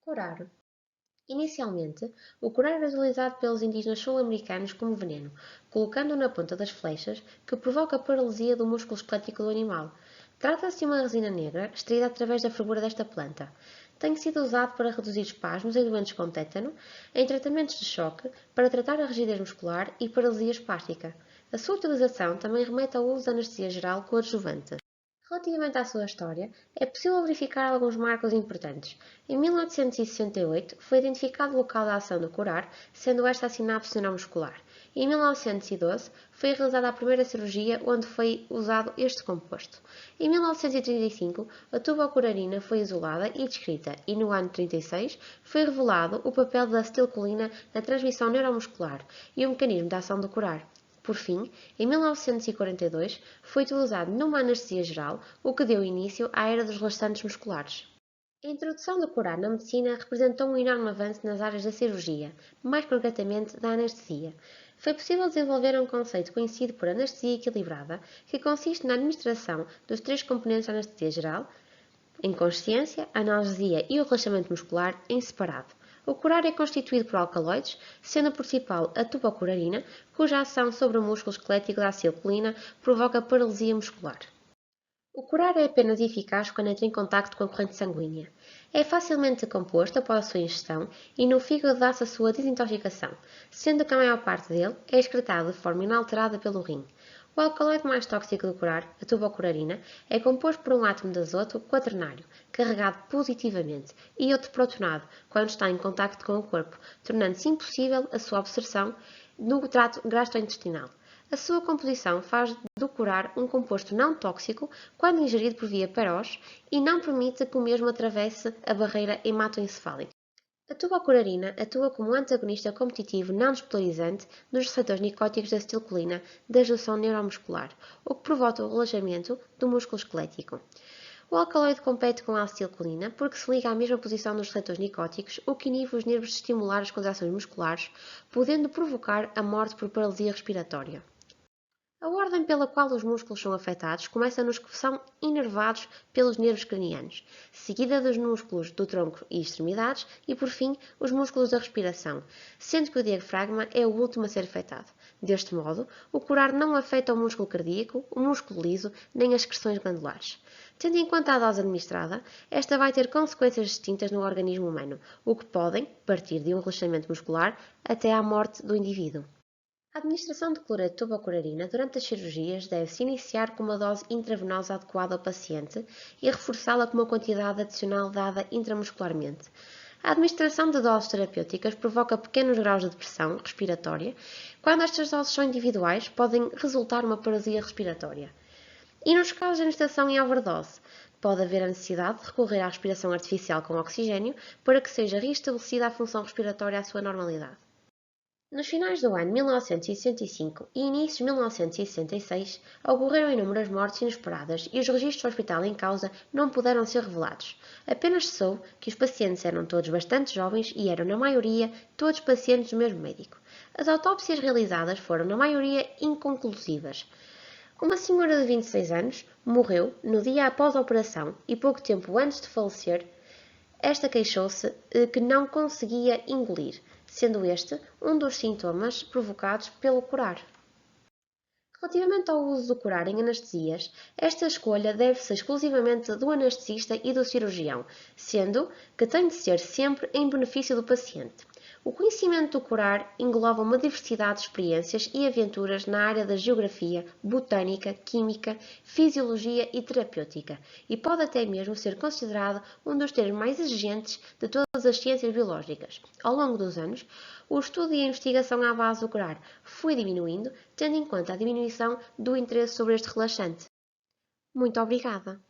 Curar. Inicialmente, o curar era utilizado pelos indígenas sul-americanos como veneno, colocando-o na ponta das flechas, que provoca a paralisia do músculo esquelético do animal. Trata-se de uma resina negra extraída através da fervura desta planta. Tem sido usado para reduzir espasmos em doentes com tétano, em tratamentos de choque, para tratar a rigidez muscular e paralisia espástica. A sua utilização também remete ao uso de anestesia geral coadjuvante. Relativamente à sua história, é possível verificar alguns marcos importantes. Em 1868, foi identificado o local da ação do curar, sendo esta a sinapse neuromuscular. Em 1912, foi realizada a primeira cirurgia onde foi usado este composto. Em 1935, a tubocurarina foi isolada e descrita, e no ano 36 foi revelado o papel da acetilcolina na transmissão neuromuscular e o mecanismo de ação do curar. Por fim, em 1942, foi utilizado numa anestesia geral, o que deu início à era dos relaxantes musculares. A introdução do curar na medicina representou um enorme avanço nas áreas da cirurgia, mais concretamente da anestesia. Foi possível desenvolver um conceito conhecido por anestesia equilibrada, que consiste na administração dos três componentes da anestesia geral, inconsciência, analgesia e o relaxamento muscular, em separado. O curar é constituído por alcaloides, sendo o principal a tubocurarina, cuja ação sobre o músculo esquelético da acetilcolina provoca paralisia muscular. O curar é apenas eficaz quando entra em contacto com a corrente sanguínea. É facilmente decomposto após a sua ingestão e no fígado dá-se a sua desintoxicação, sendo que a maior parte dele é excretado de forma inalterada pelo rim. O alcaloide mais tóxico do curar, a tubocurarina, é composto por um átomo de azoto quaternário, carregado positivamente, e outro protonado, quando está em contacto com o corpo, tornando-se impossível a sua absorção no trato gastrointestinal. A sua composição faz do curar um composto não tóxico quando ingerido por via feroz e não permite que o mesmo atravesse a barreira hematoencefálica. A tubocurarina atua como antagonista competitivo não despolarizante dos receptores nicóticos da acetilcolina da junção neuromuscular, o que provoca o relaxamento do músculo esquelético. O alcaloide compete com a acetilcolina porque se liga à mesma posição dos receptores nicóticos, o que inibe os nervos de estimular as contrações musculares, podendo provocar a morte por paralisia respiratória. A ordem pela qual os músculos são afetados começa nos que são inervados pelos nervos cranianos, seguida dos músculos do tronco e extremidades e, por fim, os músculos da respiração, sendo que o diafragma é o último a ser afetado. Deste modo, o curar não afeta o músculo cardíaco, o músculo liso, nem as secreções glandulares. Tendo em conta a dose administrada, esta vai ter consequências distintas no organismo humano, o que podem partir de um relaxamento muscular até à morte do indivíduo. A administração de cloreto de tubocurarina durante as cirurgias deve-se iniciar com uma dose intravenosa adequada ao paciente e reforçá-la com uma quantidade adicional dada intramuscularmente. A administração de doses terapêuticas provoca pequenos graus de depressão respiratória. Quando estas doses são individuais, podem resultar uma paralisia respiratória. E nos casos de administração em overdose, pode haver a necessidade de recorrer à respiração artificial com oxigênio para que seja reestabelecida a função respiratória à sua normalidade. Nos finais do ano 1965 e inícios de 1966, ocorreram inúmeras mortes inesperadas e os registros do hospital em causa não puderam ser revelados. Apenas se soube que os pacientes eram todos bastante jovens e eram, na maioria, todos pacientes do mesmo médico. As autópsias realizadas foram, na maioria, inconclusivas. Uma senhora de 26 anos morreu no dia após a operação e pouco tempo antes de falecer, esta queixou-se que não conseguia engolir, sendo este um dos sintomas provocados pelo curar. Relativamente ao uso do curar em anestesias, esta escolha deve-se exclusivamente do anestesista e do cirurgião, sendo que tem de ser sempre em benefício do paciente. O conhecimento do curar engloba uma diversidade de experiências e aventuras na área da geografia, botânica, química, fisiologia e terapêutica, e pode até mesmo ser considerado um dos termos mais exigentes de todas as ciências biológicas. Ao longo dos anos, o estudo e a investigação à base do curar foi diminuindo, tendo em conta a diminuição do interesse sobre este relaxante. Muito obrigada!